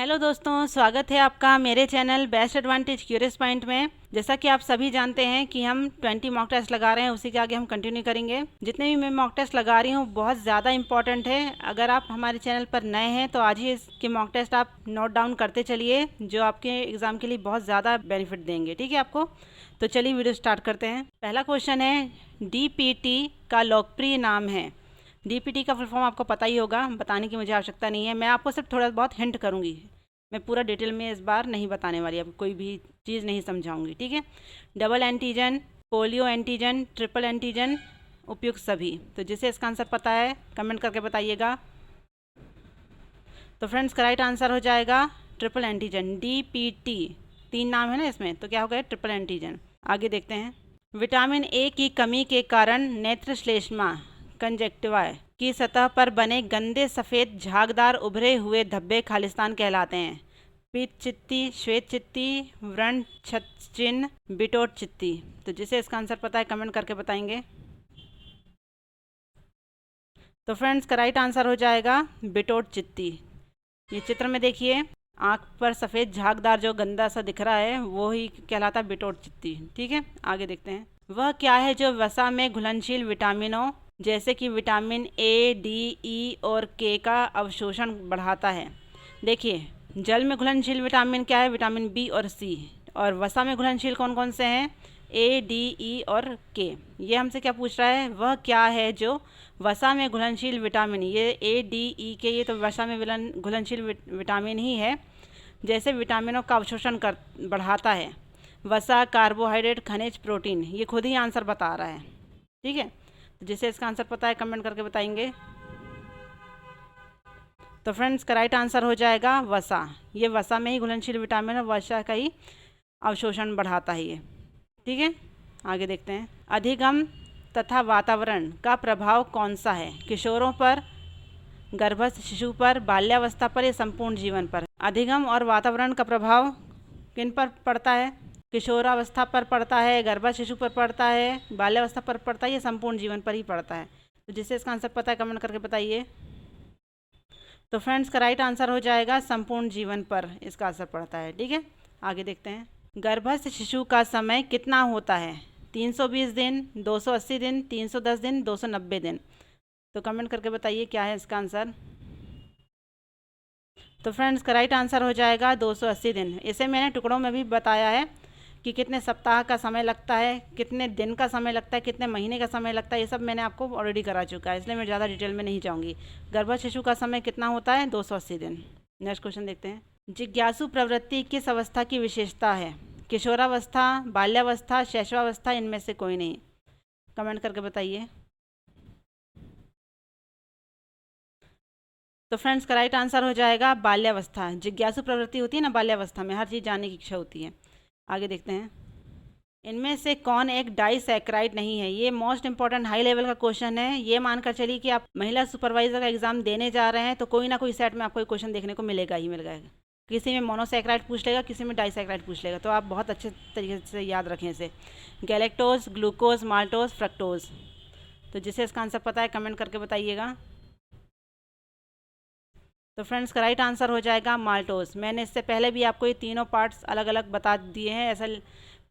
Hello दोस्तों, स्वागत है आपका मेरे channel best advantage curious point में। जैसा कि आप सभी जानते हैं कि हम 20 मॉक टेस्ट लगा रहे हैं, उसी के आगे हम कंटिन्यू करेंगे। जितने भी मैं मॉक टेस्ट लगा रही हूँ बहुत ज़्यादा इंपॉर्टेंट है। अगर आप हमारे चैनल पर नए हैं तो आज ही इसके मॉक टेस्ट आप नोट डाउन करते चलिए, जो आपके एग्ज़ाम के लिए बहुत ज़्यादा बेनिफिट देंगे। ठीक है आपको, तो चलिए वीडियो स्टार्ट करते हैं। पहला क्वेश्चन है, DPT का लोकप्रिय नाम है। DPT का फुल फॉर्म आपको पता ही होगा, बताने की मुझे आवश्यकता नहीं है। मैं आपको सिर्फ थोड़ा बहुत हिंट करूंगी, मैं पूरा डिटेल में इस बार नहीं बताने वाली, अब कोई भी चीज़ नहीं समझाऊंगी। ठीक है, double antigen, polio antigen, triple antigen, उपयुक्त सभी। तो जिसे इसका आंसर पता है कमेंट करके बताइएगा। तो फ्रेंड्स, राइट आंसर हो जाएगा ट्रिपल एंटीजन, DPT। 3 नाम है ना इसमें, तो क्या हो गया, ट्रिपल एंटीजन। आगे देखते हैं। विटामिन ए की कमी के कारण नेत्र श्लेष्मा कंजक्टिवा की सतह पर बने गंदे सफ़ेद झागदार उभरे हुए धब्बे खालिस्तान कहलाते हैं। पीत चित्ती, श्वेत चित्ती, व्रण चिन्ह, बिटोट चित्ती। तो जिसे इसका आंसर पता है कमेंट करके बताएंगे। तो फ्रेंड्स, का राइट आंसर हो जाएगा बिटोट चित्ती। ये चित्र में देखिए, आँख पर सफ़ेद झागदार जो गंदा सा दिख रहा है वो ही कहलाता है बिटोट चित्ती। ठीक है, आगे देखते हैं। वह क्या है जो वसा में घुलनशील विटामिनों जैसे कि विटामिन ए, डी, ई और के का अवशोषण बढ़ाता है। देखिए, जल में घुलनशील विटामिन क्या है, विटामिन बी और सी। और वसा में घुलनशील कौन कौन से हैं, ए, डी, ई और के। ये हमसे क्या पूछ रहा है, वह क्या है जो वसा में घुलनशील विटामिन, ये ए, डी, ई, के, ये तो वसा में घुलनशील विटामिन ही है, जैसे विटामिनों का अवशोषण बढ़ाता है। वसा, कार्बोहाइड्रेट, खनिज, प्रोटीन, ये खुद ही आंसर बता रहा है। ठीक है, तो जिसे इसका आंसर पता है कमेंट करके बताएंगे। तो फ्रेंड्स, का राइट आंसर हो जाएगा वसा। ये वसा में ही घुलनशील विटामिन है, वसा का ही अवशोषण बढ़ाता है ये। ठीक है, आगे देखते हैं। अधिगम तथा वातावरण का प्रभाव कौन सा है, किशोरों पर, गर्भस्थ शिशु पर, बाल्यावस्था पर या संपूर्ण जीवन पर। अधिगम और वातावरण का प्रभाव किन पर पड़ता है, किशोरावस्था पर पड़ता है, गर्भस्थ शिशु पर पड़ता है, बाल्यावस्था पर पड़ता है, या संपूर्ण जीवन पर ही पड़ता है। तो जिससे इसका आंसर पता है कमेंट करके बताइए। तो फ्रेंड्स, का राइट आंसर हो जाएगा संपूर्ण जीवन पर इसका असर पड़ता है। ठीक है, आगे देखते हैं। गर्भस्थ शिशु का समय कितना होता है, 320 दिन, 280 दिन, 310 दिन, 290 दिन। तो कमेंट करके बताइए क्या है इसका आंसर। तो फ्रेंड्स, का राइट आंसर हो जाएगा 280 दिन। इसे मैंने टुकड़ों में भी बताया है कि कितने सप्ताह का समय लगता है, कितने दिन का समय लगता है, कितने महीने का समय लगता है, ये सब मैंने आपको ऑलरेडी करा चुका है, इसलिए मैं ज़्यादा डिटेल में नहीं जाऊँगी। गर्भस्थ शिशु का समय कितना होता है, 280 दिन। नेक्स्ट क्वेश्चन देखते हैं। जिज्ञासु प्रवृत्ति किस अवस्था की विशेषता है, किशोरावस्था, बाल्यावस्था, शैशवावस्था, इनमें से कोई नहीं। कमेंट करके बताइए। तो फ्रेंड्स, का राइट आंसर हो जाएगा बाल्यावस्था। जिज्ञासु प्रवृत्ति होती है ना बाल्यावस्था में, हर चीज़ जानने की इच्छा होती है। आगे देखते हैं। इनमें से कौन एक डाइसैक्राइड नहीं है। ये मोस्ट इंपॉर्टेंट हाई लेवल का क्वेश्चन है। ये मानकर चलिए कि आप महिला सुपरवाइजर का एग्जाम देने जा रहे हैं तो कोई ना कोई सेट में आपको एक क्वेश्चन देखने को मिलेगा ही मिलेगा। किसी में मोनोसैक्राइड पूछ लेगा, किसी में डाइसैक्राइड पूछ लेगा, तो आप बहुत अच्छे तरीके से याद रखें इसे। Galactose, glucose, maltose, fructose. तो जिसे इसका आंसर पता है कमेंट करके बताइएगा। तो फ्रेंड्स, का राइट आंसर हो जाएगा माल्टोज। मैंने इससे पहले भी आपको ये तीनों पार्ट्स अलग अलग बता दिए हैं। ऐसा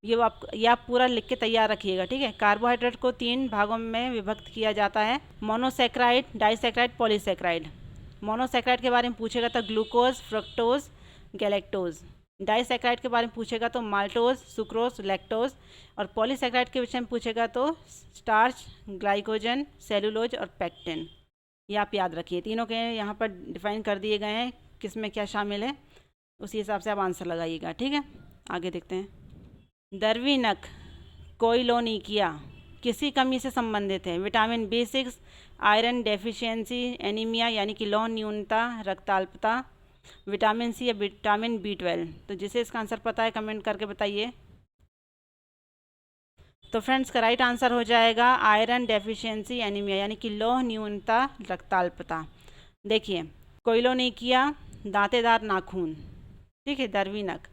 ये आप पूरा लिख के तैयार रखिएगा। ठीक है, कार्बोहाइड्रेट को 3 भागों में विभक्त किया जाता है, मोनोसैक्राइड, डाइसैक्राइड, पॉलीसैक्राइड। मोनोसैक्राइड के बारे में पूछेगा तो ग्लूकोज, फ्रक्टोज, गैलेक्टोज। डाइसैक्राइड के बारे में पूछेगा तो माल्टोज, सुक्रोज, लैक्टोज। और पॉलीसैक्राइड के विषय में पूछेगा तो स्टार्च, ग्लाइकोजन, सेलुलोज और पेक्टिन। ये आप याद रखिए। तीनों के यहाँ पर डिफाइन कर दिए गए हैं किस में क्या शामिल है, उसी हिसाब से आप आंसर लगाइएगा। ठीक है, आगे देखते हैं। दर्वीनक कोइलोनिकिया किसी कमी से संबंधित है, vitamin B6, iron deficiency, anaemia यानी कि लौह न्यूनता, रक्ताल्पता, विटामिन C या विटामिन B12। तो जिसे इसका आंसर पता है कमेंट करके बताइए। तो फ्रेंड्स, का राइट आंसर हो जाएगा आयरन डेफिशिएंसी एनीमिया यानी कि लौह न्यूनता, रक्ताल्पता। देखिए, कोइलोनिकिया दांतेदार नाखून। ठीक है, दर्वीनक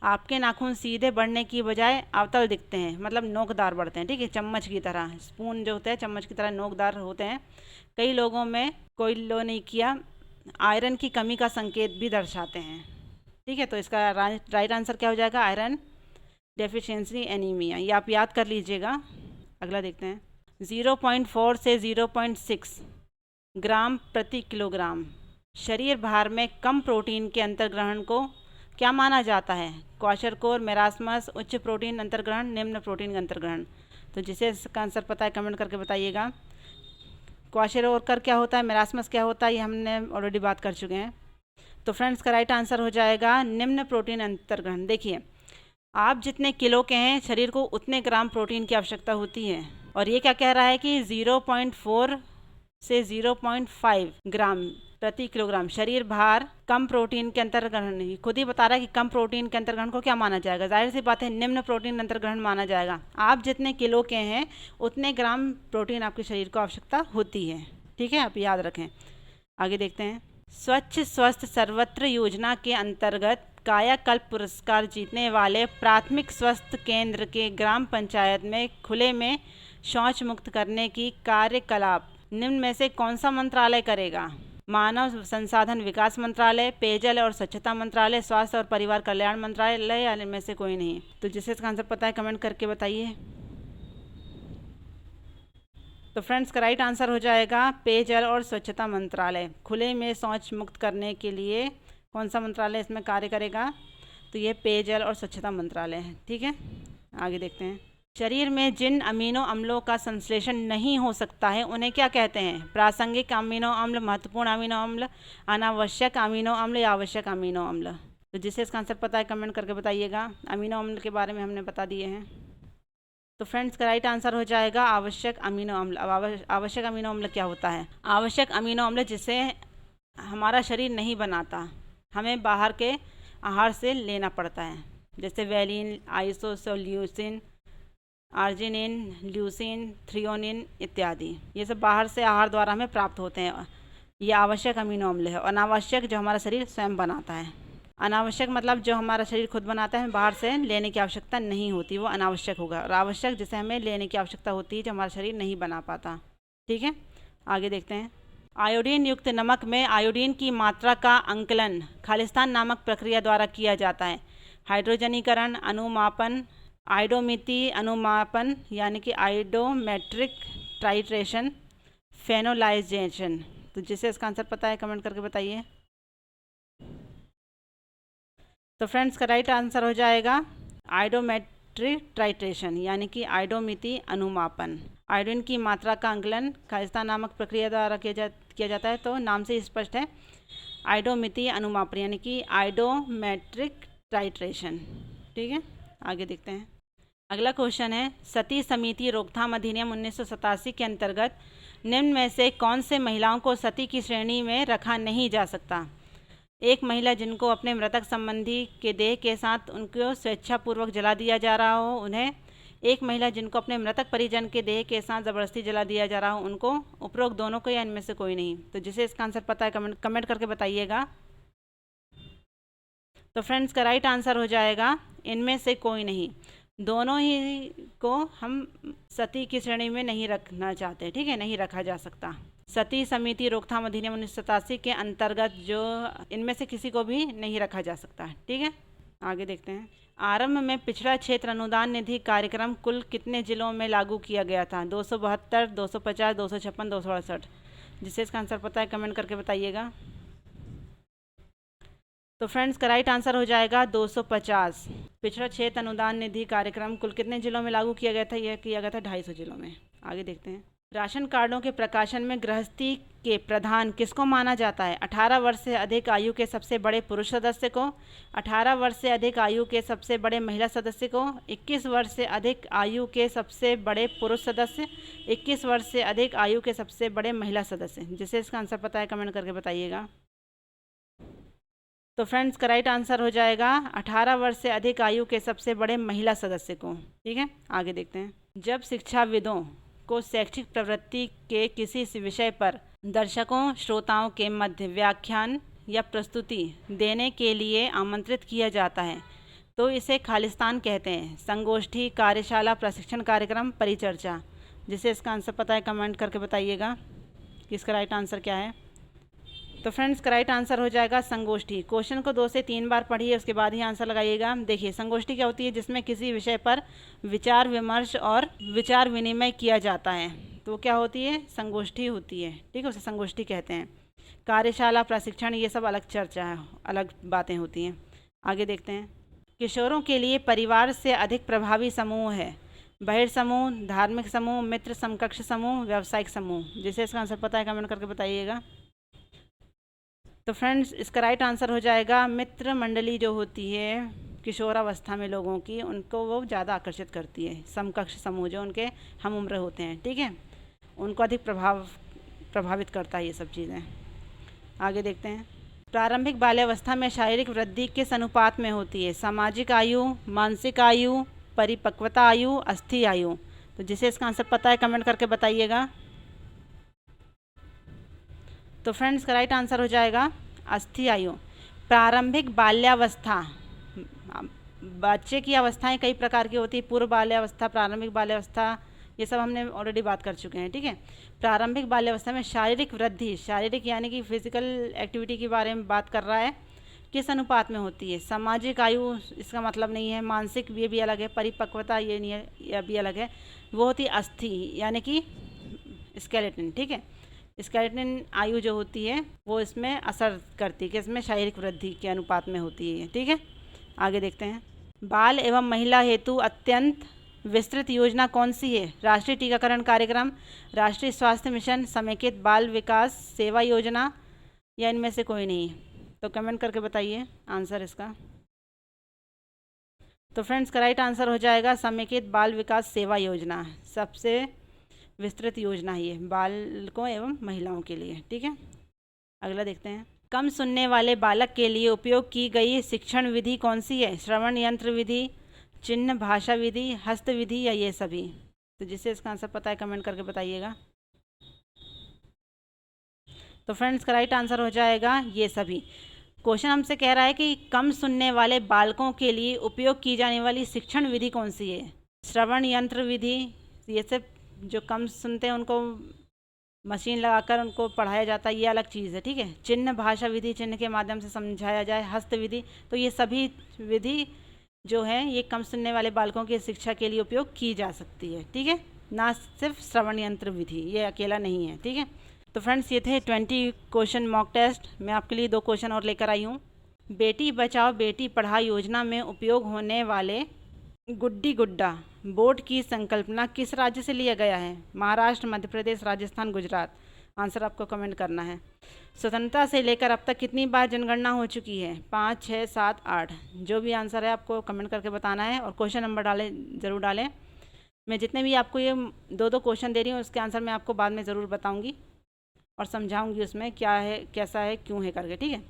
आपके नाखून सीधे बढ़ने की बजाय अवतल दिखते हैं, मतलब नोकदार बढ़ते हैं। ठीक है, चम्मच की तरह, स्पून जो होते हैं चम्मच की तरह नोकदार होते हैं। कई लोगों में कोइलोनिकिया आयरन की कमी का संकेत भी दर्शाते हैं। ठीक है, तो इसका राइट आंसर क्या हो जाएगा? Iron deficiency anaemia. ये आप याद कर लीजिएगा। अगला देखते हैं। 0.4 से 0.6 ग्राम प्रति किलोग्राम शरीर भार में कम प्रोटीन के अंतर्ग्रहण को क्या माना जाता है? क्वाशरकोर, मेरास्मस, उच्च प्रोटीन अंतर्ग्रहण, निम्न प्रोटीन अंतर्ग्रहण। तो जिसे इसका आंसर पता है कमेंट करके बताइएगा। क्वाशरकोर क्या होता है, मेरास्मस क्या होता है, ये हमने ऑलरेडी बात कर चुके हैं। तो फ्रेंड्स का राइट आंसर हो जाएगा निम्न प्रोटीन अंतर्ग्रहण। देखिए, आप जितने किलो के हैं शरीर को उतने ग्राम प्रोटीन की आवश्यकता होती है, और ये क्या कह रहा है कि 0.4 से 0.5 ग्राम प्रति किलोग्राम शरीर भार कम प्रोटीन के अंतर्ग्रहण, खुद ही बता रहा है कि कम प्रोटीन के अंतर्ग्रहण को क्या माना जाएगा? जाहिर सी बात है निम्न प्रोटीन अंतर्ग्रहण माना जाएगा। आप जितने किलो के हैं उतने ग्राम प्रोटीन आपके शरीर को आवश्यकता होती है। ठीक है, आप याद रखें। आगे देखते हैं। स्वच्छ स्वस्थ सर्वत्र योजना के अंतर्गत कायाकल्प पुरस्कार जीतने वाले प्राथमिक स्वास्थ्य केंद्र के ग्राम पंचायत में खुले में शौच मुक्त करने की कार्यकलाप निम्न में से कौन सा मंत्रालय करेगा? मानव संसाधन विकास मंत्रालय, पेयजल और स्वच्छता मंत्रालय, स्वास्थ्य और परिवार कल्याण मंत्रालय, या इनमें से कोई नहीं? तो जिसे इसका आंसर पता है कमेंट करके बताइए। तो फ्रेंड्स का राइट आंसर हो जाएगा पेयजल और स्वच्छता मंत्रालय। खुले में शौच मुक्त करने के लिए कौन सा मंत्रालय इसमें कार्य करेगा? तो ये पेयजल और स्वच्छता मंत्रालय है। ठीक है, आगे देखते हैं। शरीर में जिन अमीनो अम्लों का संश्लेषण नहीं हो सकता है उन्हें क्या कहते हैं? प्रासंगिक अमीनो अम्ल, महत्वपूर्ण अमीनो अम्ल, अनावश्यक अमीनो अम्ल या आवश्यक अमीनो अम्ल। तो जिसे इसका आंसर पता है कमेंट करके बताइएगा। अमीनो अम्ल के बारे में हमने बता दिए हैं। तो फ्रेंड्स का राइट आंसर हो जाएगा आवश्यक अमीनो अम्ल। अब आवश्यक अमीनो अम्ल क्या होता है? आवश्यक अमीनो अम्ल जिसे हमारा शरीर नहीं बनाता, हमें बाहर के आहार से लेना पड़ता है, जैसे वैलिन, आइसोसोल्यूसिन, आर्जिनिन, ल्यूसिन, थ्रियोनिन इत्यादि। ये सब बाहर से आहार द्वारा हमें प्राप्त होते हैं। ये आवश्यक अमीनो अम्ल है। और अनावश्यक जो हमारा शरीर स्वयं बनाता है। अनावश्यक मतलब जो हमारा शरीर खुद बनाता है, बाहर से लेने की आवश्यकता नहीं होती, वो अनावश्यक होगा। और आवश्यक जिसे हमें लेने की आवश्यकता होती है, जो हमारा शरीर नहीं बना पाता। ठीक है, आगे देखते हैं। आयोडीन युक्त नमक में आयोडीन की मात्रा का आंकलन खालिस्तान नामक प्रक्रिया द्वारा किया जाता है। हाइड्रोजनीकरण, अनुमापन, आयोडोमिति अनुमापन यानी कि आयोडोमेट्रिक टाइट्रेशन, फेनोलाइजेशन। तो जिसे इसका आंसर पता है कमेंट करके बताइए। तो फ्रेंड्स का राइट आंसर हो जाएगा आयोडोमेट्रिक टाइट्रेशन यानी कि आयोडोमिति अनुमापन। आयोडीन की मात्रा का आंकलन खालिस्तान नामक प्रक्रिया द्वारा किया जाता है। तो नाम से स्पष्ट है, आयोडोमिति अनुमापन यानी कि आयोडोमेट्रिक टाइट्रेशन। ठीक है, आगे देखते हैं। अगला क्वेश्चन है, सती समिति रोकथाम अधिनियम 1987 के अंतर्गत निम्न में से कौन से महिलाओं को सती की श्रेणी में रखा नहीं जा सकता? एक महिला जिनको अपने मृतक संबंधी के देह के साथ उनको स्वेच्छापूर्वक जला दिया जा रहा हो उन्हें, एक महिला जिनको अपने मृतक परिजन के देह के साथ ज़बरदस्ती जला दिया जा रहा हो उनको, उपरोक्त दोनों को, या इनमें से कोई नहीं? तो जिसे इसका आंसर पता है कमेंट करके बताइएगा। तो फ्रेंड्स का राइट आंसर हो जाएगा इनमें से कोई नहीं। दोनों ही को हम सती की श्रेणी में नहीं रखना चाहते। ठीक है, नहीं रखा जा सकता। सती समिति रोकथाम अधिनियम 1987 के अंतर्गत जो इनमें से किसी को भी नहीं रखा जा सकता। ठीक है, आगे देखते हैं। आरंभ में पिछड़ा क्षेत्र अनुदान निधि कार्यक्रम कुल कितने जिलों में लागू किया गया था? 272, 250, 256, 268। जिसे इसका आंसर पता है कमेंट करके बताइएगा। तो फ्रेंड्स का राइट आंसर हो जाएगा 250। पिछड़ा क्षेत्र अनुदान निधि कार्यक्रम कुल कितने जिलों में लागू किया गया था? यह किया गया था 250 जिलों में। आगे देखते हैं। राशन कार्डों के प्रकाशन में गृहस्थी के प्रधान किसको माना जाता है? 18 वर्ष से अधिक आयु के सबसे बड़े पुरुष सदस्य को, 18 वर्ष से अधिक आयु के सबसे बड़े महिला सदस्य को, 21 वर्ष से अधिक आयु के सबसे बड़े पुरुष सदस्य, 21 वर्ष से अधिक आयु के सबसे बड़े महिला सदस्य। जिसे इसका आंसर पता है कमेंट करके बताइएगा। तो फ्रेंड्स का राइट आंसर हो जाएगा 18 वर्ष से अधिक आयु के सबसे बड़े महिला सदस्य को। ठीक है, आगे देखते हैं। जब शिक्षाविदों को शैक्षिक प्रवृत्ति के किसी विषय पर दर्शकों श्रोताओं के मध्य व्याख्यान या प्रस्तुति देने के लिए आमंत्रित किया जाता है तो इसे खालिस्तान कहते हैं। संगोष्ठी, कार्यशाला, प्रशिक्षण कार्यक्रम, परिचर्चा। जिसे इसका आंसर पता है कमेंट करके बताइएगा कि इसका राइट आंसर क्या है। तो फ्रेंड्स राइट आंसर हो जाएगा संगोष्ठी। क्वेश्चन को 2 से 3 बार पढ़िए, उसके बाद ही आंसर लगाइएगा। देखिए संगोष्ठी क्या होती है, जिसमें किसी विषय पर विचार विमर्श और विचार विनिमय किया जाता है, तो क्या होती है, संगोष्ठी होती है। ठीक है, उसे संगोष्ठी कहते हैं। कार्यशाला, प्रशिक्षण, ये सब अलग चर्चा है, अलग बातें होती हैं। आगे देखते हैं। किशोरों के लिए परिवार से अधिक प्रभावी समूह है। बहिर समूह, धार्मिक समूह, मित्र समकक्ष समूह, व्यावसायिक समूह। जिसे इसका आंसर पता है कमेंट करके बताइएगा। तो फ्रेंड्स इसका राइट आंसर हो जाएगा मित्र मंडली जो होती है किशोरावस्था में लोगों की, उनको वो ज़्यादा आकर्षित करती है। समकक्ष समूह जो उनके हम उम्र होते हैं, ठीक है, उनको अधिक प्रभावित करता है ये सब चीज़ें। आगे देखते हैं। प्रारंभिक बाल्यावस्था में शारीरिक वृद्धि किस अनुपात में होती है? सामाजिक आयु, मानसिक आयु, परिपक्वता आयु, अस्थि आयु। तो जिसे इसका आंसर पता है कमेंट करके बताइएगा। तो फ्रेंड्स का राइट आंसर हो जाएगा अस्थि आयु। प्रारंभिक बाल्यावस्था, बच्चे की अवस्थाएं कई प्रकार की होती है, पूर्व बाल्यावस्था, प्रारंभिक बाल्यावस्था, ये सब हमने ऑलरेडी बात कर चुके हैं। ठीक है, प्रारंभिक बाल्यावस्था में शारीरिक वृद्धि, शारीरिक यानी कि फिजिकल एक्टिविटी के बारे में बात कर रहा है, किस अनुपात में होती है? सामाजिक आयु इसका मतलब नहीं है, मानसिक ये भी अलग है, परिपक्वता ये नहीं है, यह भी अलग है। वो होती है अस्थि यानी कि स्केलेटन। ठीक है, स्केलेटन आयु जो होती है वो इसमें असर करती है, कि इसमें शारीरिक वृद्धि के अनुपात में होती है। ठीक है, आगे देखते हैं। बाल एवं महिला हेतु अत्यंत विस्तृत योजना कौन सी है? राष्ट्रीय टीकाकरण कार्यक्रम, राष्ट्रीय स्वास्थ्य मिशन, समेकित बाल विकास सेवा योजना, या इनमें से कोई नहीं? तो कमेंट करके बताइए आंसर इसका। तो फ्रेंड्स का राइट आंसर हो जाएगा समेकित बाल विकास सेवा योजना। सबसे विस्तृत योजना ही है बालकों एवं महिलाओं के लिए। ठीक है, अगला देखते हैं। कम सुनने वाले बालक के लिए उपयोग की गई शिक्षण विधि कौन सी है? श्रवण यंत्र विधि, चिन्ह भाषा विधि, हस्त विधि, या ये सभी? तो जिसे इसका आंसर पता है कमेंट करके बताइएगा। तो फ्रेंड्स का राइट आंसर हो जाएगा ये सभी। क्वेश्चन हमसे कह रहा है कि कम सुनने वाले बालकों के लिए उपयोग की जाने वाली शिक्षण विधि कौन सी है? श्रवण यंत्र विधि, ये सब जो कम सुनते हैं उनको मशीन लगाकर उनको पढ़ाया जाता है, ये अलग चीज़ है। ठीक है, चिन्ह भाषा विधि, चिन्ह के माध्यम से समझाया जाए, हस्त विधि, तो ये सभी विधि जो है ये कम सुनने वाले बालकों की शिक्षा के लिए उपयोग की जा सकती है। ठीक है, ना सिर्फ श्रवण यंत्र विधि, ये अकेला नहीं है। ठीक है, तो फ्रेंड्स ये थे 20 क्वेश्चन मॉक टेस्ट। मैं आपके लिए 2 क्वेश्चन और लेकर आई हूँ। बेटी बचाओ बेटी पढ़ाओ योजना में उपयोग होने वाले गुड्डी गुड्डा बोर्ड की संकल्पना किस राज्य से लिया गया है? महाराष्ट्र, मध्य प्रदेश, राजस्थान, गुजरात। आंसर आपको कमेंट करना है। स्वतंत्रता से लेकर अब तक कितनी बार जनगणना हो चुकी है? 5, 6, 7, 8। जो भी आंसर है आपको कमेंट करके बताना है और क्वेश्चन नंबर ज़रूर डालें। मैं जितने भी आपको ये 2 क्वेश्चन दे रही हूँ उसके आंसर मैं आपको बाद में ज़रूर बताऊँगी और समझाऊँगी उसमें क्या है, कैसा है, क्यों है करके। ठीक है,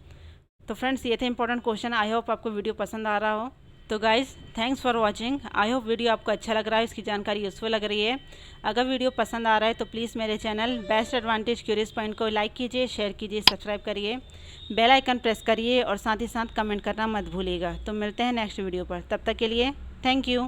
तो फ्रेंड्स ये थे इंपॉर्टेंट क्वेश्चन। आई होप आपको वीडियो पसंद आ रहा हो। तो guys thanks for watching. I hope video आपको अच्छा लग रहा है, इसकी जानकारी यूज़फुल लग रही है। अगर वीडियो पसंद आ रहा है तो प्लीज़ मेरे channel best advantage curious point को लाइक कीजिए, शेयर कीजिए, सब्सक्राइब करिए, बेल आइकन प्रेस करिए और साथ ही साथ कमेंट करना मत भूलिएगा। तो मिलते हैं नेक्स्ट वीडियो पर, तब तक के लिए थैंक यू।